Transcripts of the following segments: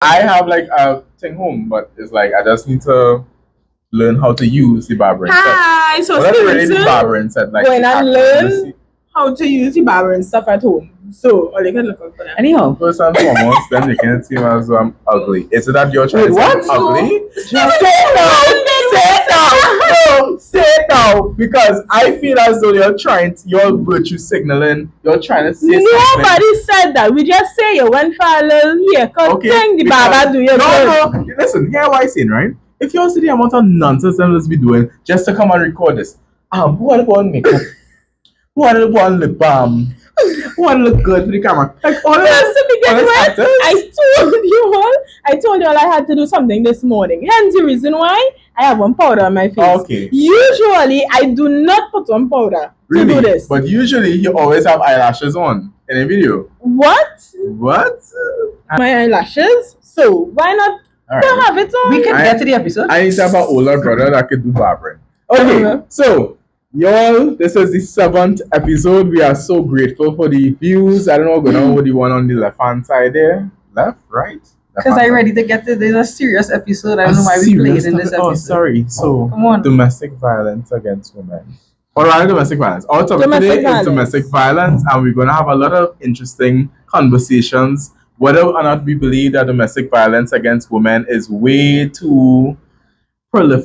I have like a thing home, but it's like I just need to learn how to use the barbering set. Hi, so Well, not really the Stevenson, barbering set, like going the and actual learn machine. how to use the barbering stuff at home. So, all you can look out for that. Anyhow, First and foremost, then you can't see me as though I'm ugly. Is it that you're trying to say I'm ugly? Say it now, because I feel as though you're virtue signaling, you're trying to say something. Nobody said that. We just say you went for a little haircut. Okay, Thing the because- barber do your No, listen, hear what I'm saying, right? If you see the amount of nonsense them let's be doing just to come and record this. Who want to put on makeup? Who want to put on lip balm? Who want to look good for the camera? Like all of Yes, I told you all I had to do something this morning. Hence the reason why I have one powder on my face. Okay. Usually I do not put on powder to do this. But usually you always have eyelashes on in a video. What? What? My eyelashes? So why not All don't right. have it on? we can get to the episode. I need to have an older brother that could do barbering. Okay, Uh-huh. so y'all, this is the 7th episode. We are so grateful for the views. I don't know what's going on with the one on the left hand side there. Left, right? Because I'm ready to get to this a serious episode. I don't know why we played in this episode. Oh, sorry. So, Come on. domestic violence against women. Or rather, domestic violence. Our topic Domestic today violence. is domestic violence, and we're going to have a lot of interesting conversations. Whether or not we believe that domestic violence against women is way too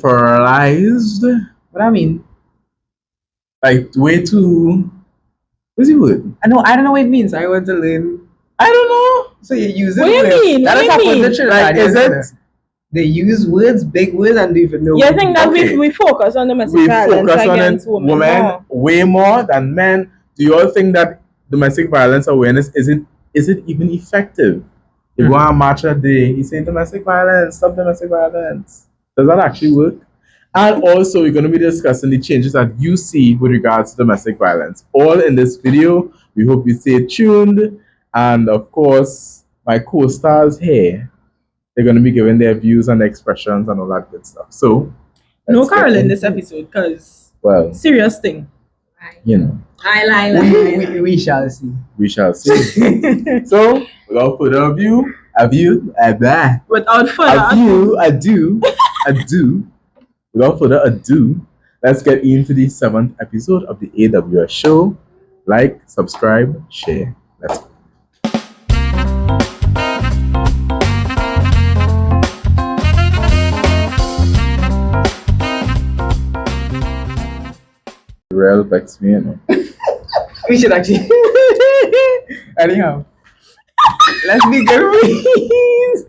proliferized, What I mean, like way too. What's the word? I don't know what it means. I want to learn. I don't know. So you use it. What do you mean? That What is do you what mean? the children Like, is it? They use words, big words, and they even know. You think that Okay. we focus on domestic We violence focus on against it, women? women more? way more than men. Do you all think that domestic violence awareness is it even effective? You go on march a day, you say domestic violence, stop domestic violence. Does that actually work? And also, we're going to be discussing the changes that you see with regards to domestic violence. All in this video. We hope you stay tuned. And of course, my co-stars here, they're going to be giving their views and expressions and all that good stuff. So, No let's get Carol in into this it. episode because Well, serious thing. you know, We shall see. we shall see. So, without further ado, Without further ado, without further ado, let's get into the 7th episode of the AWS Show. Like, subscribe, share. Let's go. Real vex me, you know. We should actually. Anyhow, Let's be good.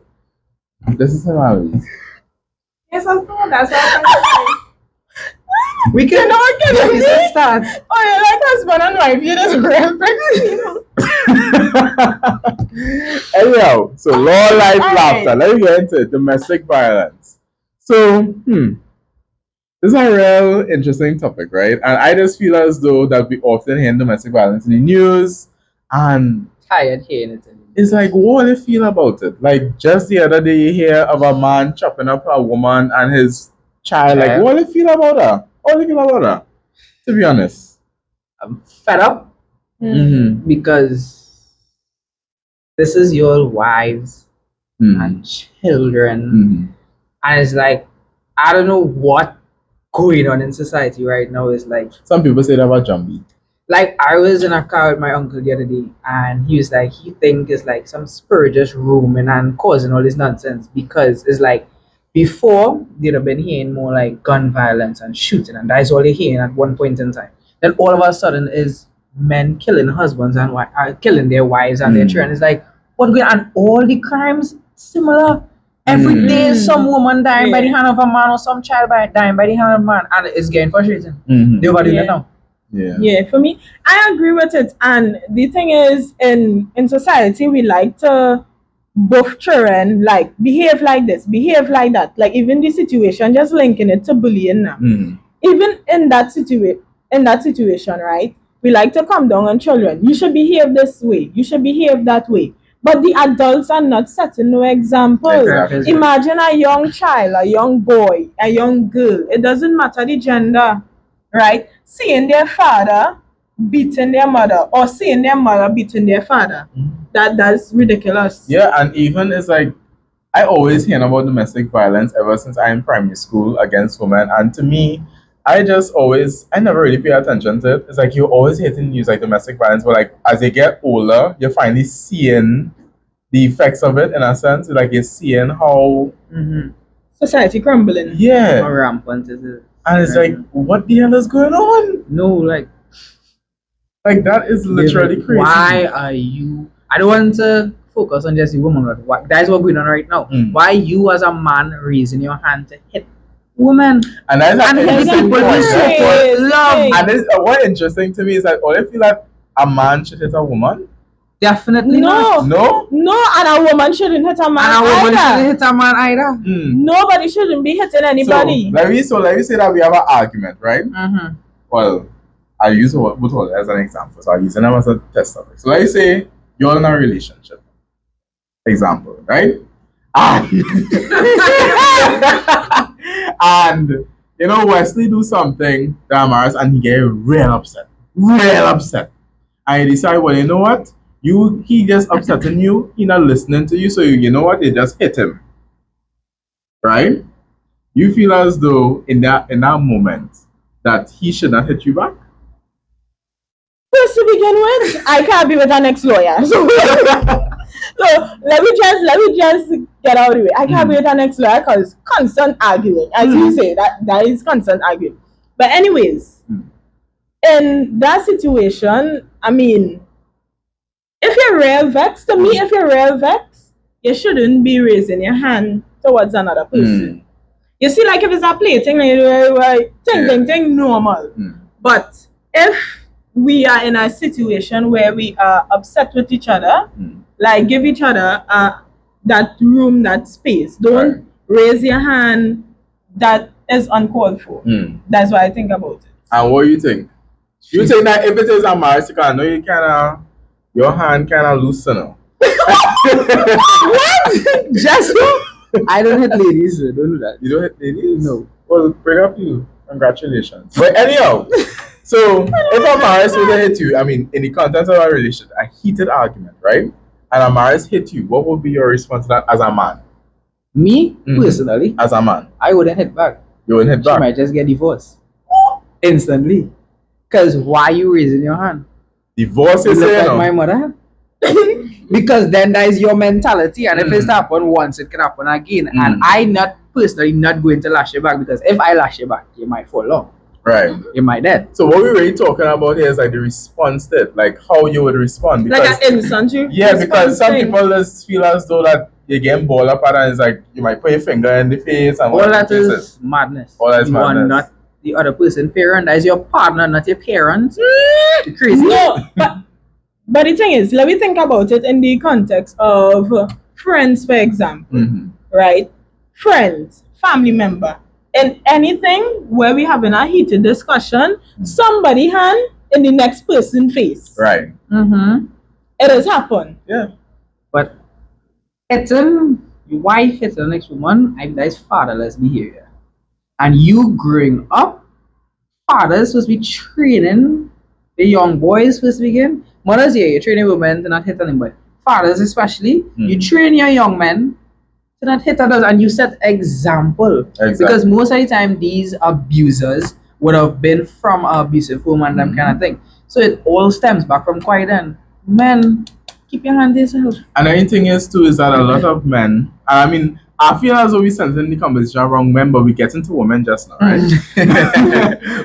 this is hilarious. yes, I saw that's all. We can know what the can episode start. Oh, you like husband and wife? You just real vex. Anyhow, so low life All laughter. right. Let me get into it. Domestic violence. So, this is a real interesting topic, right? And I just feel as though that we often hear domestic violence in the news, and Tired hearing it. it's like, what do you feel about it? Like, just the other day, you hear of a man chopping up a woman and his child. Like, what do you feel about her? What do you feel about her? To be honest. I'm fed up Mm-hmm. because this is your wives and children, Mm-hmm. and it's like I don't know what going on in society right now. Is Some people say that about Jambi. like I was in a car with my uncle the other day, and he was like, he think it's like some spirit just roaming and causing all this nonsense because it's like before they'd have been hearing more like gun violence and shooting, and that's all they're hearing at one point in time. Then all of a sudden is men killing husbands and killing their wives and their children. It's like what going on? And all the crimes similar. Every day some woman dying by the hand of a man or some child dying by the hand of a man, and it's getting frustrating. Mm-hmm. They're doing Yeah. it now. Yeah. Yeah, for me, I agree with it. And the thing is, in society, we like to both children like behave like this, behave like that. Like even the situation, just linking it to bullying now. Mm-hmm. Even in that situation, right? We like to come down on children. You should behave this way. You should behave that way. But the adults are not setting no example. Exactly. Imagine a young child, a young boy, a young girl. It doesn't matter the gender, right? Seeing their father beating their mother or seeing their mother beating their father. That's ridiculous. Yeah, and even it's like I always hear about domestic violence ever since I'm in primary school against women, and to me, I never really pay attention to it. It's like you always hear in news like domestic violence, but like as you get older, you're finally seeing the effects of it in a sense. Like you're seeing how Society crumbling. yeah, How rampant is it? and it's like what the hell is going on? No, like Like that is literally crazy. why are you? I don't want to focus on just the woman, but what that's what's going on right now. Mm. Why you as a man raising your hand to hit women? And that's And an he's interesting like, point. Crazy. love. And this, what's interesting to me is that all I feel like a man should hit a woman. Definitely not. No. And a woman shouldn't hit a man And a woman either. shouldn't hit a man either. Nobody shouldn't be hitting anybody. So let me say that we have an argument, right? Mm-hmm. Well, I use Butol as an example, so I'm using them as a test subject. So let me say you're in a relationship. Example, right? And you know Wesley do something to Amaris and he get real upset. And he decide, well, you know what? He just upsetting you, he not listening to you, so you know what? You just hit him. Right? You feel as though in that moment that he should not hit you back? First to begin with, I can't be with an ex-lawyer. So let me just get out of the way. I can't be with an ex-lawyer because constant arguing, as you say, that is constant arguing. But anyways, in that situation, I mean, if you're real vexed, to me, if you're real vexed, you shouldn't be raising your hand towards another person. You see, like if it's a play thing, like ting, normal. But if we are in a situation where we are upset with each other, like give each other that room, that space. Don't raise your hand. That is uncalled for. That's what I think about it. And what do you think? You think that if it is a marriage, you can know you kinda your hand kinda loosen up. What? Just I don't hit ladies, so don't do that. You don't hit ladies? No. Well, bring up you. Congratulations. But anyhow, so if a marriage was to hit you, I mean, in the context of a relationship, a heated argument, right? And a marriage hit you, what would be your response to that as a man? Me, personally, As a man. I wouldn't hit back. You wouldn't hit She back. might just get divorced. Instantly. Because why you raising your hand? Divorce You is look saying like my mother. Because then that is your mentality, and if it's happened once, it can happen again. And I not personally not going to lash you back, because if I lash you back, you might fall off. right. You might dead. So what we're really talking about here is like the response to it, like how you would respond. Because, Like an instant because some response thing. people just feel as though that you're getting ball up and it's like you might put your finger in the face and All whatever that the case is madness. All that is You are madness. not the other person parent. That is your partner, not your parent. You're crazy. No, but the thing is, let me think about it in the context of friends, for example, right? Friends, family member, in anything where we having a heated discussion, somebody hand in the next person's face. Right. It has happened. Yeah. But hitting your wife, hitting the next woman, that is fatherless behavior. And you growing up, fathers supposed to be training the young boys supposed to begin. Mothers, yeah, you're training women to not hit anybody. Fathers especially, you train your young men to not hit others, and you set example. Exactly. Because most of the time these abusers would have been from an abusive home and that kind of thing. So it all stems back from quite then. Men, keep your hand to yourself. And the thing is too is that a lot of men, I mean, I feel as though we sending the conversation wrong men, but we get into women just now, right?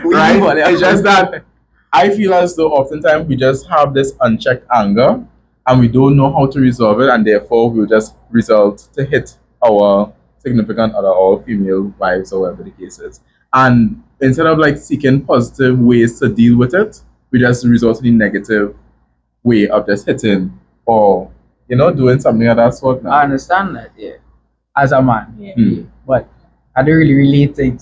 Right? It's just that I feel as though oftentimes we just have this unchecked anger and we don't know how to resolve it, and therefore we'll just result to hit our significant other or female wives or whatever the case is. And instead of like seeking positive ways to deal with it, we just resort to the negative way of just hitting or, doing something of that sort now. I understand that, yeah. As a man. Yeah. But I don't really relate to it.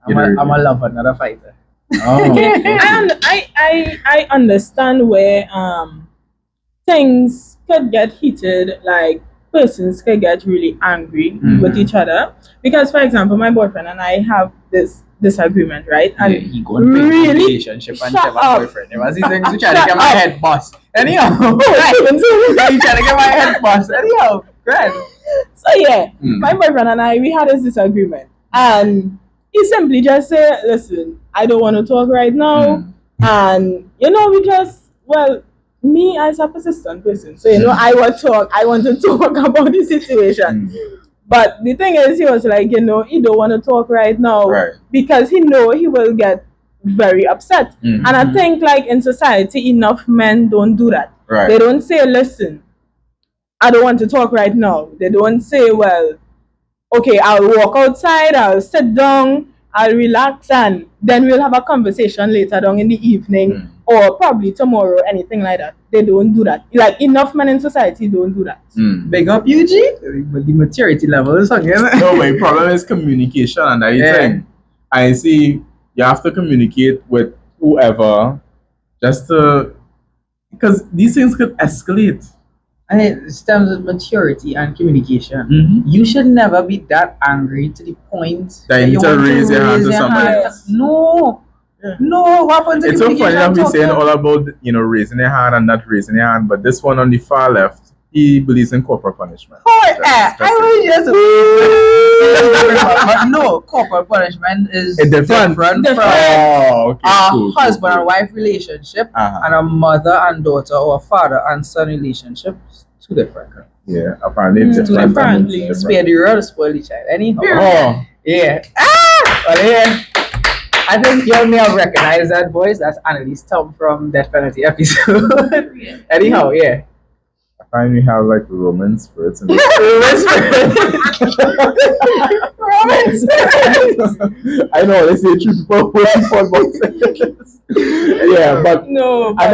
I'm a lover, not a fighter. Oh. I understand where things could get heated, like persons could get really angry with each other. Because, for example, my boyfriend and I have this disagreement, right? And he go and break the relationship and have a boyfriend. There was these things you trying to get my head boss. Anyhow, right. You trying to get my head boss. Anyhow, right. So yeah, my boyfriend and I, we had this disagreement, and he simply just said, "Listen, I don't want to talk right now," and we just me as a persistent person, so I want to talk about the situation. But the thing is, he was like, he don't want to talk right now because he know he will get very upset. And I think like in society, enough men don't do that. They don't say, "Listen, I don't want to talk right now." They don't say, "Well, okay, I'll walk outside, I'll sit down, I'll relax, and then we'll have a conversation later on in the evening or probably tomorrow," anything like that. They don't do that. Like, enough men in society don't do that. Big up, UG. But the maturity level is okay. No, my problem is communication, and I think I see you have to communicate with whoever just to, because these things could escalate. And it stems with maturity and communication. You should never be that angry to the point that you need to raise your hand to somebody else. No. No, what happens to it's so funny that we're saying all about raising your hand and not raising your hand, but this one on the far left, he believes in corporal punishment. But no, corporal punishment is different from a husband and wife relationship and a mother and daughter or a father and son relationship. Two different. Yeah, apparently it's different. Apparently, spare the rod, spoil the child. Anyhow. Yeah. Well, yeah. I think you may have recognized that voice. That's Annalise Tom from Death Penalty episode. Anyhow, yeah. I find we have like Roman spirits in Roman spirits. I know, they say true people football. Yeah, but no. But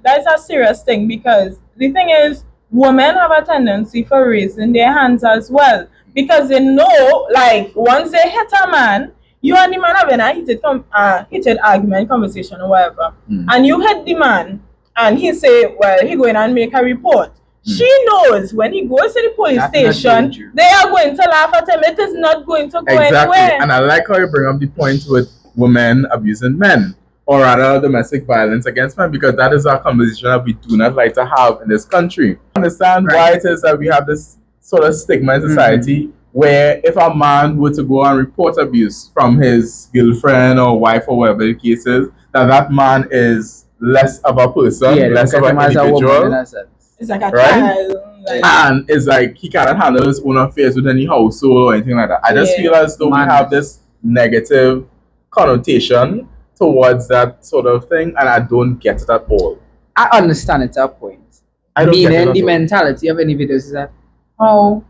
That's a serious thing, because the thing is, women have a tendency for raising their hands as well, because they know, like, once they hit a man, you and the man having a heated argument, conversation, or whatever, and you hit the man, and he say, well, he going and make a report. She knows when he goes to the police station, they are going to laugh at him. It is not going to go anywhere. And I like how you bring up the point with women abusing men, or rather domestic violence against men, because that is our conversation that we do not like to have in this country. I understand why it is that we have this sort of stigma in society, where if a man were to go and report abuse from his girlfriend or wife or whatever the case is, that man is less of a person, less of an individual. It's like a child. And it's like he cannot handle his own affairs with any household or anything like that. I just feel as though we have this negative connotation towards that sort of thing, and I don't get it at all. I understand it to a point. I don't get it. The mentality of individuals is that how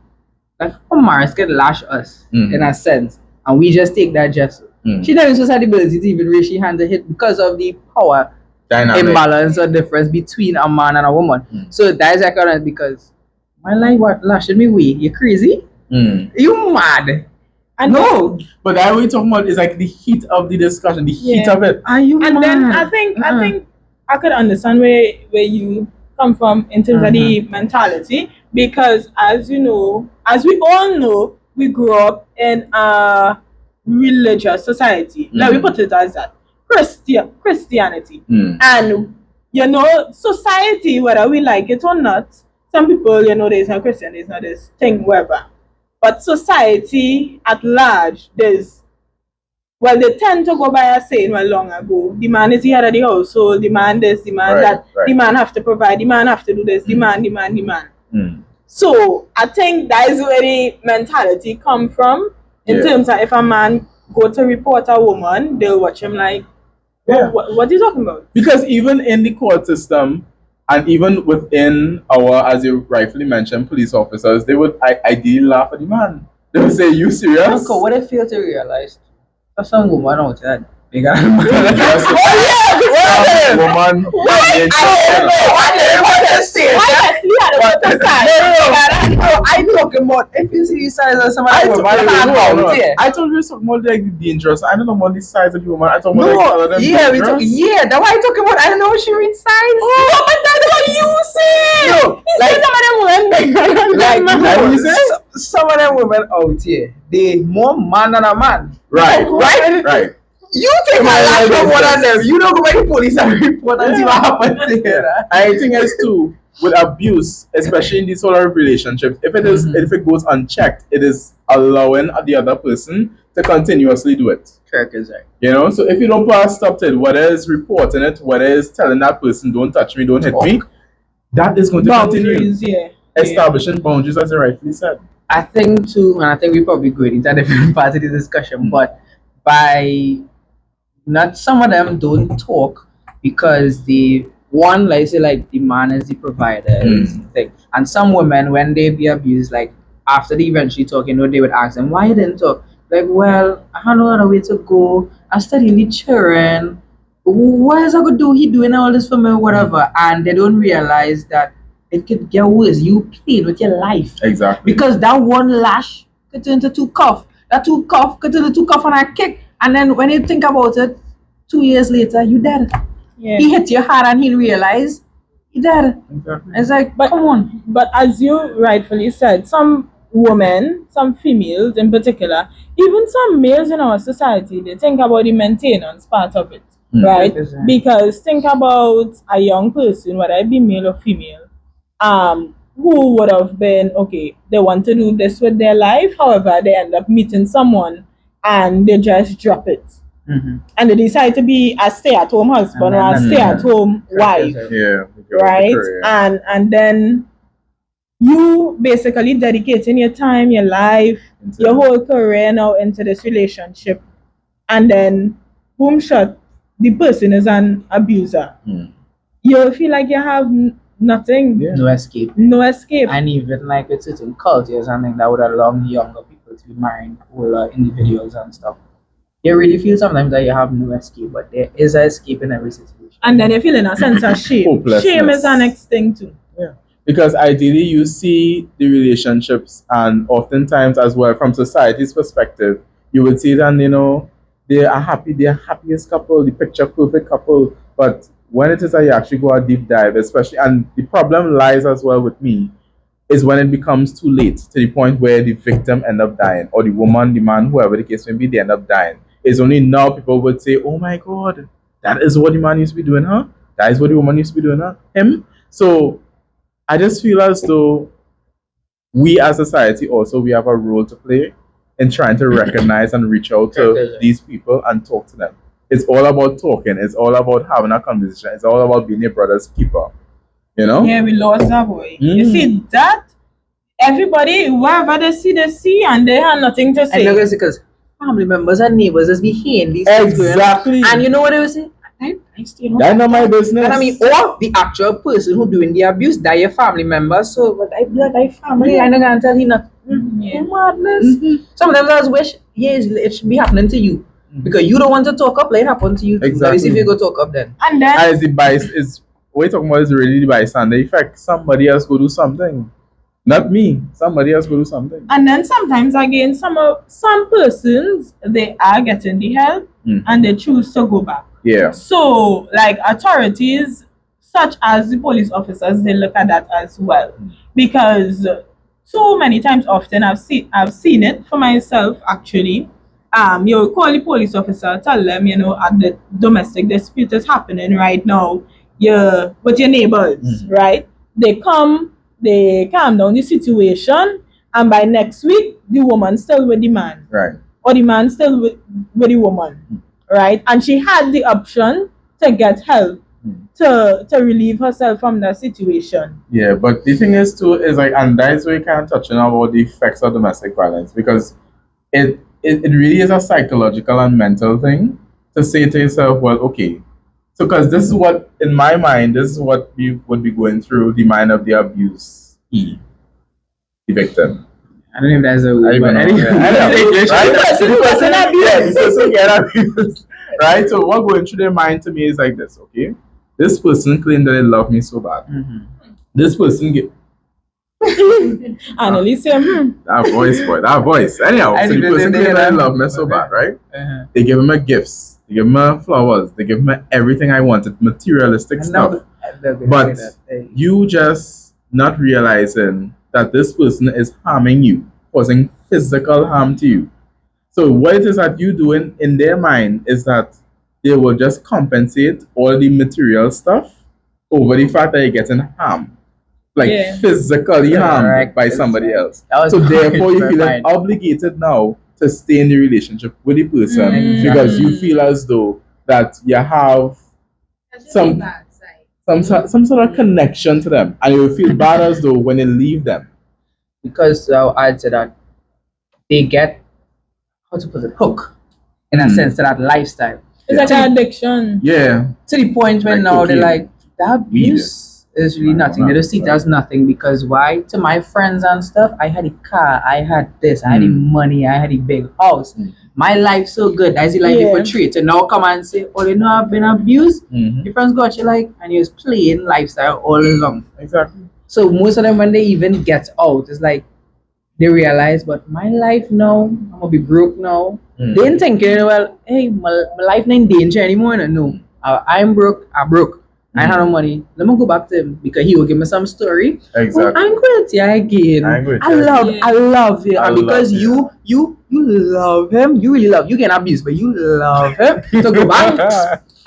Mars can lash us in a sense, and we just take that just. She doesn't have the ability to even raise her hand to hit because of the power dynamic imbalance or difference between a man and a woman. So that is accurate, because my life what lashing me way. You crazy? You mad? No. But that we're talking about is like the heat of the discussion, the heat of it. Are you mad? Then I think I could understand where you come from in terms of the mentality, because as you know, as we all know, we grew up in a religious society. Like we put it as that. Christianity. And society, whether we like it or not, some people, there's no Christian, there's not this thing, whatever. But society at large, they tend to go by a saying long ago. The man is the head of the household, the man this, the man that, the man have to provide, the man have to do this, the man. So I think that is where the mentality come from, in terms of if a man go to report a woman, they'll watch him like, what are you talking about? Because even in the court system, and even within our, as you rightfully mentioned, police officers, they would ideally laugh at the man. They would say, "You serious?" Uncle, what I fail to realize, for some woman out there, they got woman. I talking about if you see the size of some I told you something more like dangerous. I don't know about the size of the woman. I talk about that's why I talking about. I don't know if she reads size. Oh, but that's what you say. Some of them women out here, they more man than a man. Right. You take my life from one of them. You don't go by the police and report and see what happens there. I think it's too. with abuse, especially in these sort of relationships, if it is Mhm. if it goes unchecked, it is allowing the other person to continuously do it. Correct, is right. You know, so if you don't put a stop to it, whether it's reporting it, whether it's telling that person don't touch me, don't hit me, that is going to continue. Boundaries, yeah. Establishing boundaries, as you rightfully said. I think too, and I think we probably go into a different part of the discussion, but by not some of them don't talk because the one, like say, like the man is the provider is the thing, and some women when they be abused, like after they eventually talk, you know, they would ask them why you didn't talk. Like, well, I have no other way to go. I studying the children. What is I gonna do? He doing all this for me, whatever, and they don't realize that it could get worse. You playing with your life. Exactly. Because that one lash could turn into two cuff. That two cuff could turn into two cuff and a kick. And then when you think about it, 2 years later, you dead. Yeah. He hit your heart and he realized you dead. Exactly. It's like, But- come on. But as you rightfully said, some women, some females in particular, even some males in our society, they think about the maintenance part of it, right? Yes, sir. Because think about a young person, whether it be male or female, who would have been, okay, they want to do this with their life, however, they end up meeting someone and they just drop it. Mm-hmm. And they decide to be a stay-at-home husband or a And- stay-at-home wife, Yeah. right? And then you basically dedicating your time, your life, your whole career now into this relationship, and then boom shot, the person is an abuser. You feel like you have nothing, Yeah. No escape. no escape. And even like with certain cultures, I think that would allow younger people to be marrying older individuals and stuff. You really feel sometimes that you have no escape, but there is an escape in every situation. And then you feel in a sense of shame. Hopelessness. Shame is the next thing too. Because ideally you see the relationships, and oftentimes as well from society's perspective, you would see that, you know, they are happy, they're happiest couple, the picture perfect couple. But when it is that you actually go a deep dive, especially, and the problem lies as well with me, is when it becomes too late to the point where the victim end up dying, or the woman, the man, whoever the case may be, they end up dying. It's only now people would say, oh my God, that is what the man used to be doing, huh? That is what the woman used to be doing, huh? Him? So I just feel as though we as society also, we have a role to play in trying to recognize and reach out to these people and talk to them. It's all about talking. It's all about having a conversation. It's all about being a brother's keeper. You know? Yeah, we lost that boy. You Mm. see that? Everybody, wherever they see, and they have nothing to And say. because family members and neighbors just be hearing these things going on. Exactly. And you know what they will say? I stay home. That's not my business. And I mean, or the actual person who doing the abuse, that your family member. So, but I blood, I family. I don't gonna tell you nothing. Yeah. Madness. Sometimes I just wish, yes, it should be happening to you because you don't want to talk up. Let it happen to you. Too. Let me see if you go talk up then. And then As the bias is, what you're talking about is really the bystander effect. Somebody else go do something. Not me. Somebody else go do something. And then sometimes again, some persons they are getting the help and they choose to go back. Yeah. So like authorities such as the police officers, they look at that as well. Because so many times often I've seen it for myself actually. You call the police officer, tell them, you know, at the domestic dispute is happening right now. You're with your neighbors, right? They come, they calm down the situation, and by next week, the woman still with the man, Right. or the man still with the woman, right? And she had the option to get help to relieve herself from that situation. Yeah, but the thing is too is like, and that's where you kind of touching on about the effects of domestic violence, because it really is a psychological and mental thing to say to yourself, well, okay, so because this is what, in my mind, this is what we would be going through the mind of the abuse, the victim. I don't know if that's a I word, don't but know. anyway. Right? The person who was in abuse. The person get abused. Right? So what going through their mind to me is like this, okay? This person claimed that they love me so bad. This person get And at least say, that voice, boy, that voice. Anyhow, I so the didn't person know claimed that that. they love me so bad, right? Uh-huh. They give him a gifts, they give him a flowers, they give him a everything I wanted, materialistic And stuff. now- But you just not realizing that this person is harming you, causing physical harm to you. So what it is that you doing in their mind is that they will just compensate all the material stuff over the fact that you're getting harm. like Yeah. physically harmed Correct. by somebody else. That was So my therefore, you feel mind. obligated now to stay in the relationship with the person Mm. because you feel as though that you have some sort of connection to them, and you feel bad as though when you leave them. Because I'll add to that, they get, how to put it, hook in a Mm. sense to that lifestyle. It's like an addiction. Yeah, To the point when Like now they're cocaine. like, the abuse is really nothing. They just see it as nothing because why? To my friends and stuff, I had a car, I had this, I had the money, I had a big house. My life so good. That's the life they Yeah. portray. To now come and say, oh, you know, I've been abused. Mhm. Your friends got you like, and you're playing lifestyle all along. exactly. So most of them, when they even get out, it's like they realize, but my life now, I'm gonna be broke now. They ain't thinking, well, hey, my life not in danger anymore. No, I'm broke. I'm broke. I have no money. Let me go back to him because he will give me some story. Exactly. Oh, I'm great, yeah, again. I'm great, I yeah, love again. it. I And because love you love him. You really love. You get abused, but you love him. So go back.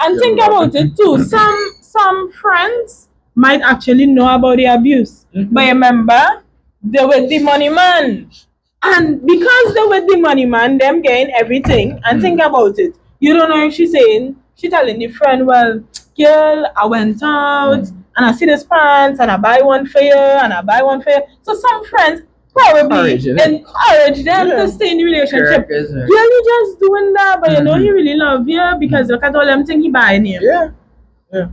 And Yeah, think love about it too. Some friends might actually know about the abuse, but remember, they were the money man, and because they were the money man, them getting everything. And think about it. You don't know if she telling the friend, well, girl, I went out and I see this pants and I buy one for you and I buy one for you. So some friends probably Encourage it. encourage them to stay in the relationship. Correct, isn't it? Yeah, you just doing that, but you know he really love you because look at all them things he buying you. Yeah.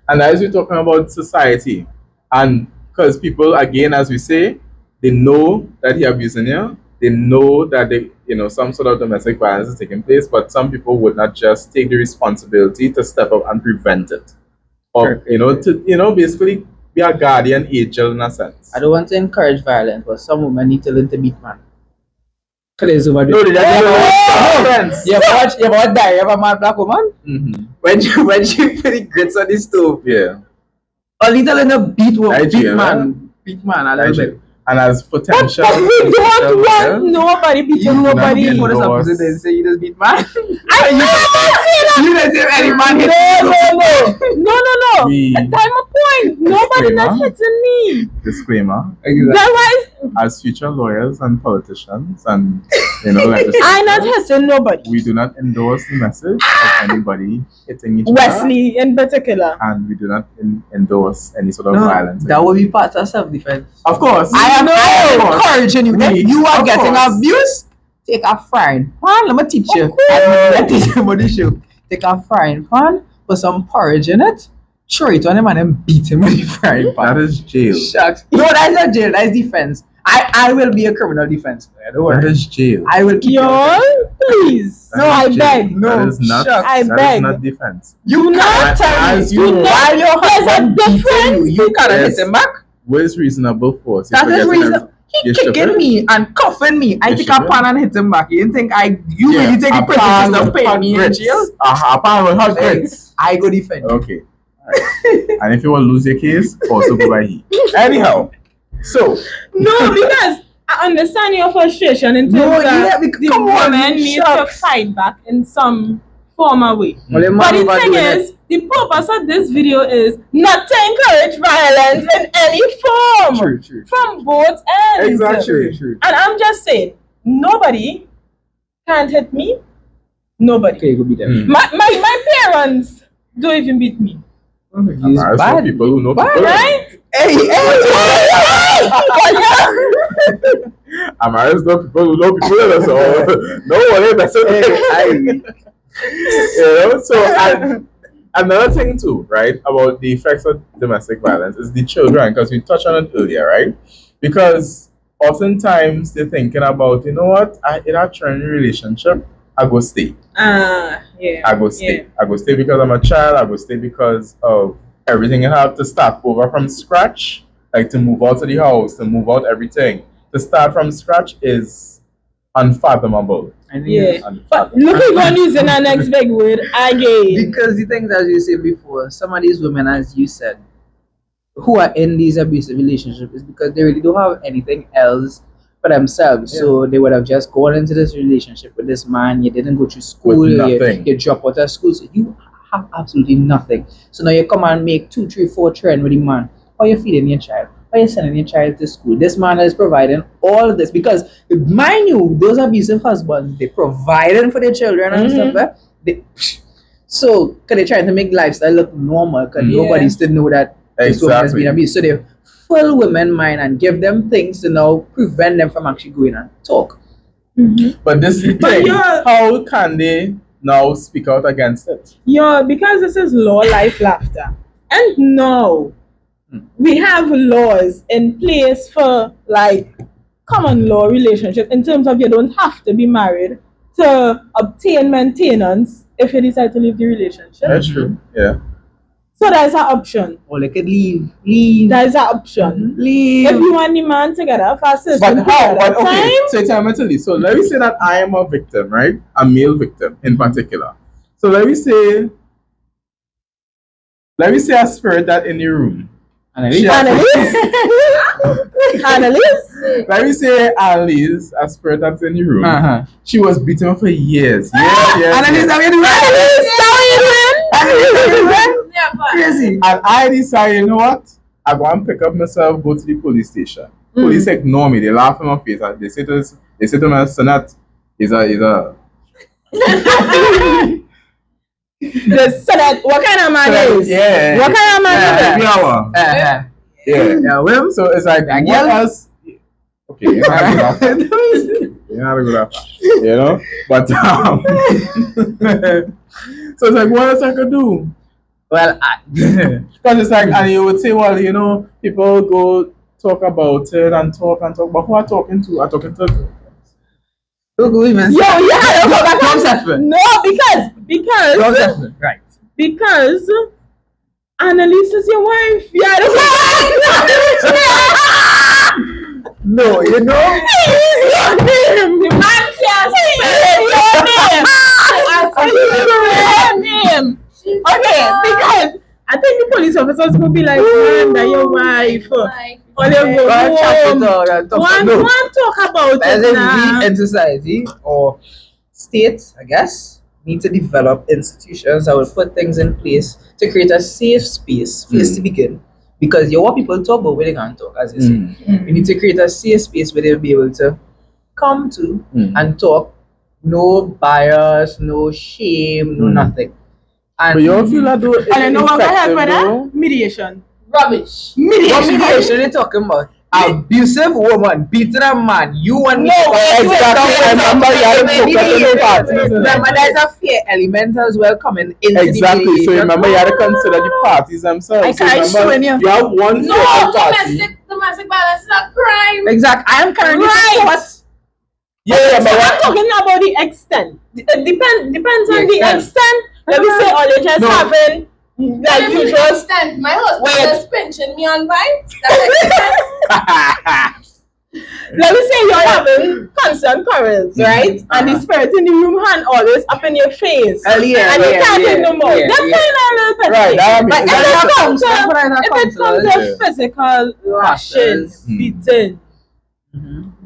And as we're talking about society, and because people, again, as we say, they know that he abusing you, they know that some sort of domestic violence is taking place, but some people would not just take the responsibility to step up and prevent it, or to basically be a guardian angel in a sense. I don't want to encourage violence, but some women need to learn to beat man. Cause over No, they just friends. You ever watch Diary of a Mad Black Woman? Mm-hmm. When she put the grits on the stove, Yeah. a little in a beat Nigeria. beat man a little bit. And as potential, But we don't want nobody beating You nobody. not for the endorse. supposed they say you just beat man. I never say that. You don't say any man hit No. We- That's my point. Nobody not Disclaimer. hitting me. Disclaimer: you. That's why as future lawyers and politicians and legislators, I not hitting nobody. we do not endorse the message of anybody hitting each other, Wesley in particular. and we do not endorse any sort of No, violence. that would be part of self-defense. Of course, I am of course. encouraging you. We- If you are of getting course. abused, take a frying pan. Let me teach you. Of course. Let me teach you about the show. Take a frying pan, put some porridge in it, throw it on him, and then beat him with the frying pan. That is jail. Shucks. No, that's not jail. That's defense. I will be a criminal defense lawyer. Don't That worry. is jail. I will keep you Y'all, on please. That No, is I jail. beg. No, That is not. shucks. I that beg. is not defense. You cannot tell me. as you know, While your There's a husband beating difference. you cannot Yes. hit him back. What is reasonable force? If That you're is getting reason. He you kicking stupid. me and cuffing me. I You take a stupid. pan and hit him back. You didn't think you Yeah, really take the a pan privileges of with paying hot me in grits. jail? A pan with hot Hey, grits. I go defend you. Okay. Alright. And if you want to lose your case, also go by he. Anyhow, so No, because I understand your frustration in terms No, of yeah, the because- come on, women need to shucks. fight back in some formal way. Well, the But man the over thing doing is, the purpose of this video is not to encourage violence in any form True. from both ends. exactly. True. And I'm just saying, nobody can't hit me. Nobody. Okay, go beat them. My parents don't even beat me. He's I know bad. people who know people. Right? Hey, I'm married to people who know people, so no one that's it. So and another thing too, right, about the effects of domestic violence is the children, because we touched on it earlier, right? Because oftentimes they're thinking about, you know what, in a training relationship, I go stay. Yeah. I go stay. Yeah. I go stay because I'm a child. I go stay because of everything I have to start over from scratch. Like to move out of the house, to move out everything. To start from scratch is unfathomable. Yeah. Unfathomable. But look at one using our next big word again. Because the things as you said before, some of these women, as you said, who are in these abusive relationships is because they really don't have anything else for themselves. Yeah. So they would have just gone into this relationship with this man. You didn't go to school. With You, nothing. you drop out of school. So you have absolutely nothing. So now you come and make 2, 3, 4 children with the man. How you feeding your child? Why are you sending your child to school? This man is providing all of this because, mind you, those abusive husbands, they providing for their children and stuff. They, so, because they're trying to make lifestyle look normal, because nobody's to know that this woman has been abused. So they fill women mind and give them things to now prevent them from actually going and talk. But this is the thing. How can they now speak out against it? Yeah, because this is law, life, laughter. And no, we have laws in place for like common law relationship in terms of you don't have to be married to obtain maintenance if you decide to leave the relationship. That's true. Yeah. So there's an option. Or they could leave. There's an option. Leave. If you want the man together for a certain But how? period of But okay, time, so tell me to leave. So let me say that I am a victim, right? A male victim in particular. So let me say a spirit that in the room. Annalise? Let me say Annalise, a spirit that's in the room. She was beaten up for years. Annalise, crazy. And I decided, you know what? I go and pick up myself, go to the police station. Police ignore me. They laugh in my face. And they say to my son that he's a the Senate, what kind of man is? Yeah. What kind of man is? Yeah. So it's like, what else? Okay, you're not gonna go that far. You know? But so it's like, what else I could do? Well, because it's like, and you would say, well, you know, people go talk about it and talk, but who are talking to? I'm talking to. Go even. Yo, yeah, no, because right. Because Annalise is your wife. Yeah, no, you know. The man can't say your name. Okay, because I think the police officers will be like, man, that your wife. Or they go home. One talk about as it if now. we in society or states, I guess, need to develop institutions that will put things in place to create a safe space first to begin. Because you want people to talk about where they can talk, as you say. We need to create a safe space where they'll be able to come to and talk. No bias, no shame, no nothing. And but you don't feel that though? And you know what I have for that? Mediation. Rubbish. What mediation are you talking about? Abusive woman beating a man. You want me to exactly. Remember, there's a fear element as well coming into exactly. So remember, you have to consider the parties themselves. I can't show any. You have one party. Domestic violence is a crime. Exactly. I am currently right. Yeah, but I'm talking about the extent. It depends on the extent. Let me say, all you just having like usual extent. My husband is pinching me on vibes. Let me say you're having constant quarrels, right? And the spirit in the room hand always up in your face. And you can't take no more. That's kind of a little bit. Right, but if it comes to physical lashing, beating,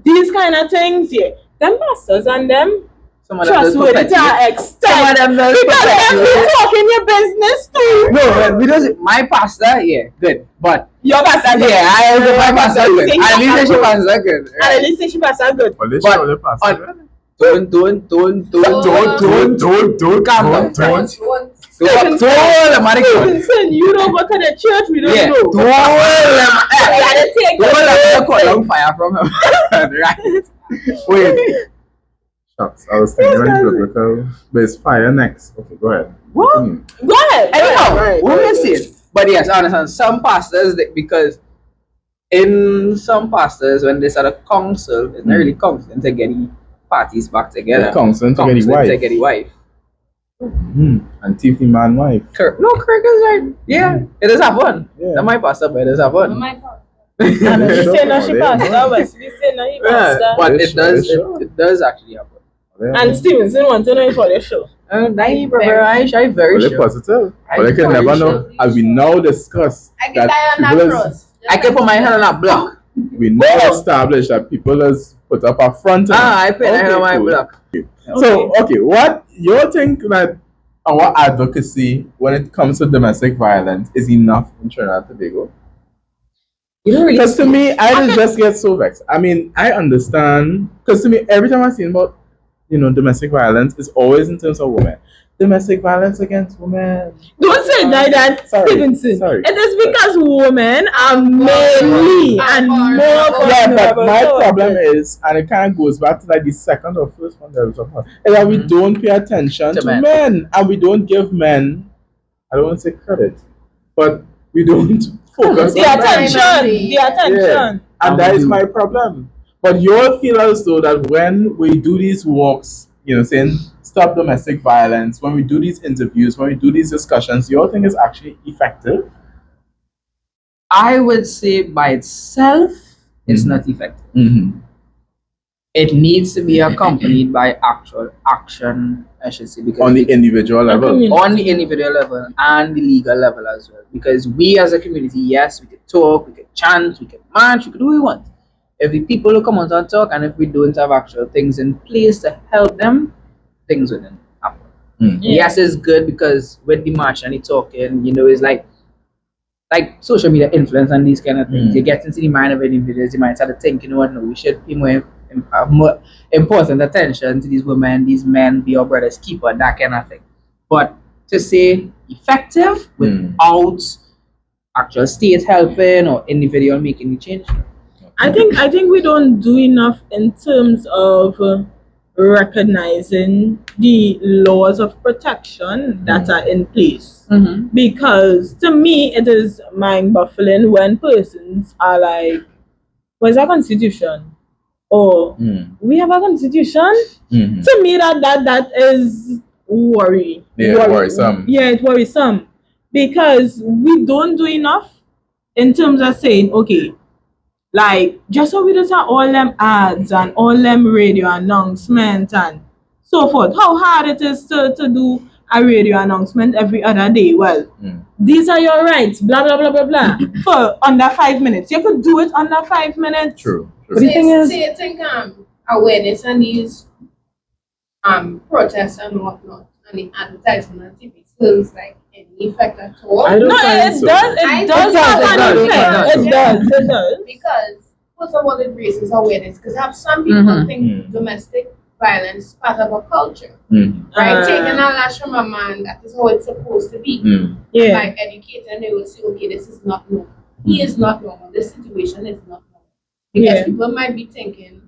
these kind of things, them pastors and them trustworthy to an extent. Some of them does because they're talking your business too. No, because my pastor, good. But your pastor good. Yeah, I know my pastor good. At least she pastor good. At least she pastor good. But don't calm down. Stevenson, you don't go to the church, we don't know. Don't call on fire from him. Right? Wait. Shucks, I was thinking of biblical, but it's fire next. Okay, go ahead. What? Go ahead. Anyhow, what we saying? But yes, I understand some pastors, because in some pastors, when they start a council, it's not really counseling to get the parties back together. Counseling to get the wife. And teach the man wife. No, correct is right. Yeah, it does happen. Yeah. Not my pastor, but it does happen. She say no, she pastor, but she say no, he pastor. But it does actually happen. And Stevenson wants to know for the show. I'm very sure. Positive. But I can never know. As we now discuss that people I can put my hand on a block. We now establish that people has put up a front. I put my hand on my block. So, what you think that our advocacy when it comes to domestic violence is enough in Trinidad and Tobago? You don't really Because to see me, it. I just get so vexed. I mean, I understand. Because to me, every time I see about, domestic violence, it's always in terms of women. Domestic violence against women. Don't say that, Sorry, Stevenson. sorry. It is because women are mainly and more Yeah, but vulnerable my towards problem it. is, and it kind of goes back to like the second or first one that we talked about, is that we don't pay attention To to men. men, and we don't give men, I don't want to say credit, but we don't focus The on men. attention, the attention. Yeah, and And that we is do. my problem. But you all feel as though that when we do these walks, saying stop domestic violence, when we do these interviews, when we do these discussions, you all think it's actually effective? I would say by itself, it's not effective. Mm-hmm. It needs to be accompanied by actual action, I should say, because On the individual level. community. on the individual level and the legal level as well. Because we as a community, yes, we could talk, we could chant, we could march, we could do what we want. If the people who come out and talk, and if we don't have actual things in place to help them, things wouldn't happen. Mm. Yes, it's good because with the march and the talking, it's like social media influence and these kind of things. You get into the mind of individuals, you might start to think, no, we should pay more important attention to these women, these men, be our brother's keeper, that kind of thing. But to say effective without actual state helping or individual making the change. I think we don't do enough in terms of recognizing the laws of protection that are in place. Because to me, it is mind-boggling when persons are like, "Where's our constitution?" Or "We have a constitution." To me, that is worry. Yeah, worrisome. Yeah, it's worrisome because we don't do enough in terms of saying, okay, like just so we just have all them ads and all them radio announcements and so forth. How hard it is to do a radio announcement every other day. Well, these are your rights, blah blah blah blah blah. For under 5 minutes. You could do it under 5 minutes. True. But the thing is, I think awareness and these protests and whatnot and the advertisement on TV feels like any effect at all. I don't no, find it so. does. It does have an effect. It does. It does. Because first of all, it raises awareness. Because some people think domestic violence is part of a culture, right? Taking a lash from a man, that is how it's supposed to be. Yeah. Like educating, they will say, okay, this is not normal. He is not normal. This situation is not normal. Because people might be thinking,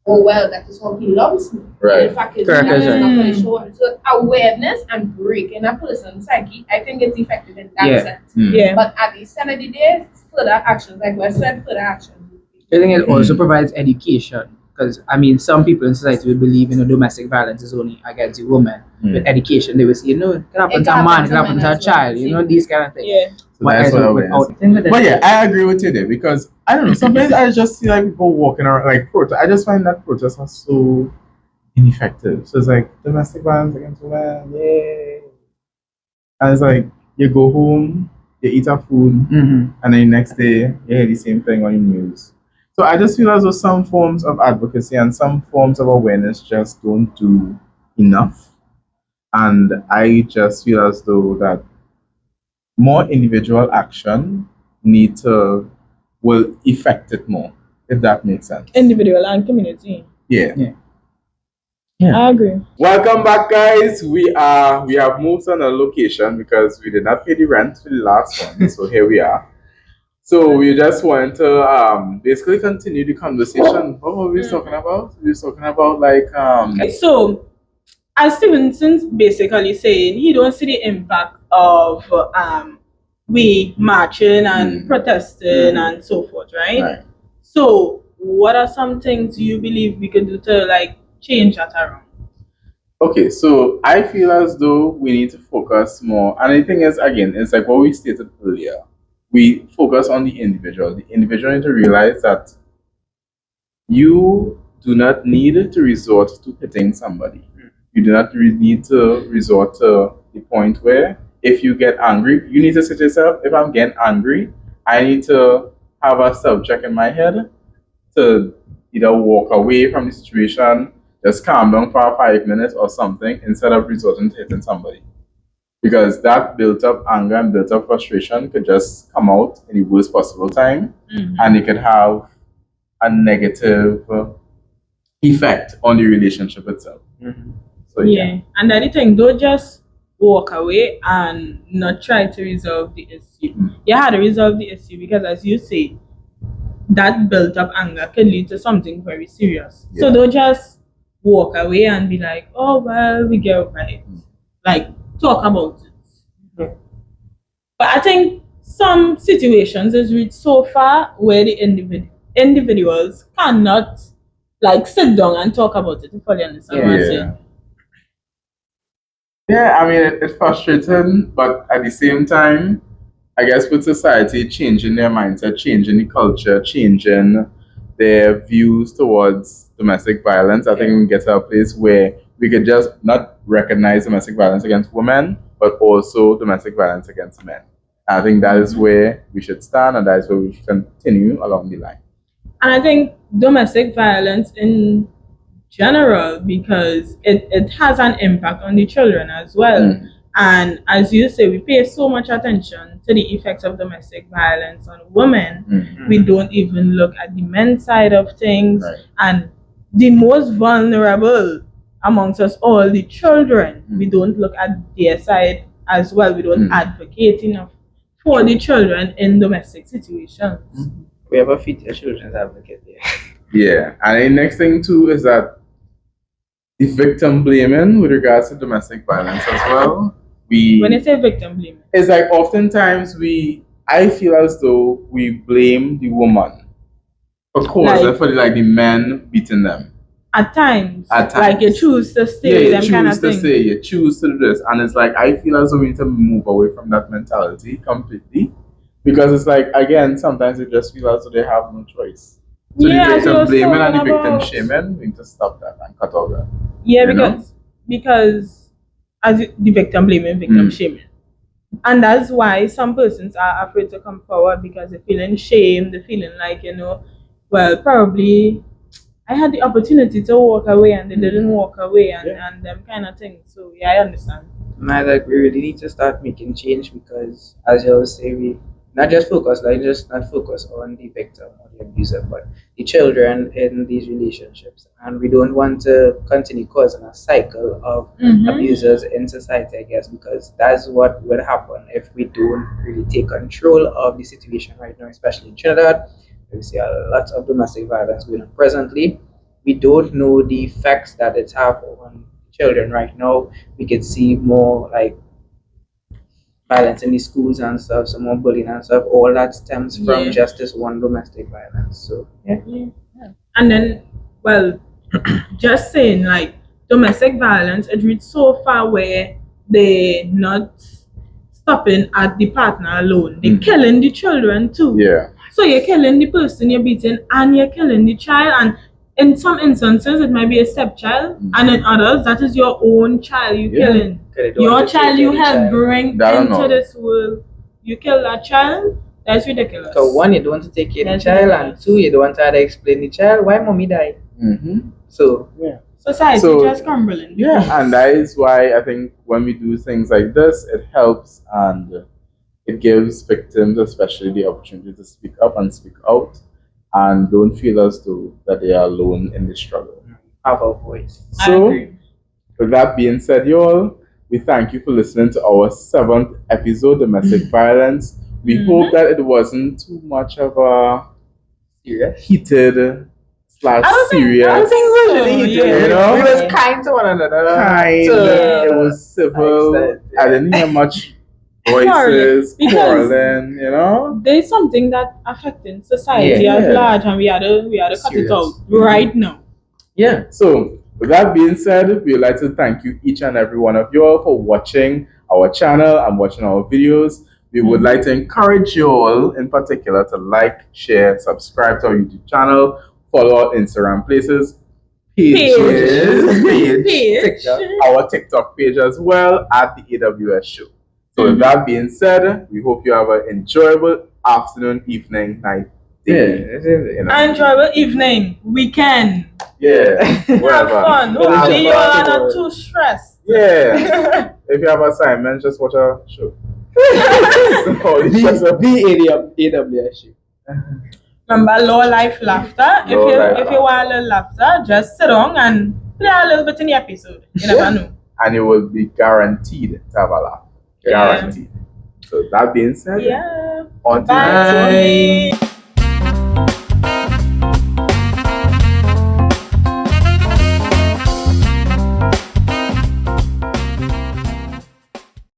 oh well, that is how he loves me. Right. In fact, that is not going to show him. So awareness and breaking a person's psyche, I think it's effective in that sense. Yeah. But at the end of the day, further actions, like we said, further actions. I think it also provides education because some people in society will believe domestic violence is only against the woman. With education, they will say, it can happen to a man, it can happen to a child, these kind of things. Yeah. So that's what awareness. But yeah, I agree with you there because I don't know. Sometimes I just see like people walking around like protest. I just find that protests are so ineffective. So it's like domestic violence against women, yay! And it's like you go home, you eat a food, and then the next day you hear the same thing on the news. So I just feel as though some forms of advocacy and some forms of awareness just don't do enough. And I just feel as though that more individual action will affect it more, if that makes sense. Individual and community. Yeah. I agree. Welcome back, guys. We have moved on a location because we did not pay the rent for the last one, so here we are. So we just want to basically continue the conversation. What were we talking about? We were talking about like So, as Stevenson's basically saying, he don't see the impact of we marching and protesting and so forth, right? So, what are some things you believe we can do to like change that around? Okay, so I feel as though we need to focus more. And the thing is, again, it's like what we stated earlier. We focus on the individual. The individual need to realize that you do not need to resort to hitting somebody. You do not need to resort to the point where if you get angry, you need to say to yourself, if I'm getting angry, I need to have a self-check in my head to either walk away from the situation, just calm down for 5 minutes or something, instead of resorting to hitting somebody. because that built up anger and built up frustration could just come out in the worst possible time, and it could have a negative effect on the relationship itself. So Yeah, and the thing, don't just walk away and not try to resolve the issue. You had to resolve the issue because, as you say, that built up anger can lead to something very serious. So Yeah. don't just walk away and be like, oh, well, we get over it. Like, talk about it. But I think some situations is reached so far where the individuals cannot like sit down and talk about it. You fully understand what I'm saying? Yeah, I mean, it's frustrating, but at the same time, I guess with society changing their mindset, changing the culture, changing their views towards domestic violence, I think we get to a place where we could just not recognize domestic violence against women, but also domestic violence against men. I think that is where we should stand, and that is where we should continue along the line. And I think domestic violence in general, because it has an impact on the children as well. And as you say, we pay so much attention to the effects of domestic violence on women. We don't even look at the men's side of things. Right. And the most vulnerable amongst us all, the children, we don't look at their side as well. We don't advocate enough for the children in domestic situations. We have a future children's advocate there. Yeah, and the next thing too is that the victim blaming with regards to domestic violence as well. When you say victim blaming, It's like oftentimes I feel as though we blame the woman for causing for the men beating them. At times, At times. like you choose to stay, Yeah, them you kind of choose to thing. say, you choose to do this, and it's like I feel as though we need to move away from that mentality completely, because it's like again sometimes it just feels as though they have no choice. So Yeah, the as you victim was blaming and the talking victim about. shaming, we need to stop that and cut off that. Yeah, You know? because the victim blaming, victim shaming. And that's why some persons are afraid to come forward because they're feeling shame, they're feeling like, well, probably I had the opportunity to walk away and they didn't walk away and them kind of things. So yeah, I understand. We really need to start making change because, as you always say, we not just focus on the victim or the abuser, but the children in these relationships. And we don't want to continue causing a cycle of abusers in society, I guess, because that's what would happen if we don't really take control of the situation right now, especially in Trinidad. We see a lot of domestic violence going on presently. We don't know the effects that it's have on children right now. We can see more like violence in the schools and stuff, some more bullying and stuff. All that stems from just this one domestic violence. So yeah. And then, well, just saying like domestic violence, it reaches so far where they're not stopping at the partner alone. They're killing the children too. Yeah. So you're killing the person you're beating and you're killing the child, and in some instances it might be a stepchild, and in others that is your own child you're killing. Your child you help bring into this world. You kill that child, that's ridiculous. So one, you don't want to take care of the child, and two, you don't want to try to explain the child why mommy died. So yeah. Society just crumbling. Yeah, and that is why I think when we do things like this, it helps and it gives victims especially the opportunity to speak up and speak out and don't feel as though that they are alone in the struggle. Have a voice. So, with that being said, y'all, we thank you for listening to our 7th episode, Domestic Violence. We hope that it wasn't too much of a heated / serious. I don't think really. You know? We was kind to one another. It was civil. I didn't hear much voices quarreling, There's something that affecting society at large, and we had to cut it out right now. Yeah. So with that being said, we'd like to thank you each and every one of you all for watching our channel and watching our videos. We would like to encourage you all in particular to like, share, subscribe to our YouTube channel, follow our Instagram places, our TikTok page as well at the AWS Show. So with that being said, we hope you have an enjoyable afternoon, evening, night, day. An enjoyable evening, weekend. Yeah. Have fun. Hopefully you all are not too stressed. Yeah. if you have assignments, just watch a show. So, The AWS Show. Remember, low life laughter. Low life If you want a little laughter, just sit down and play a little bit in the episode. You never know. and you will be guaranteed to have a laugh. Yeah. Guaranteed. So that being said, Yeah. on to the Bye. next one.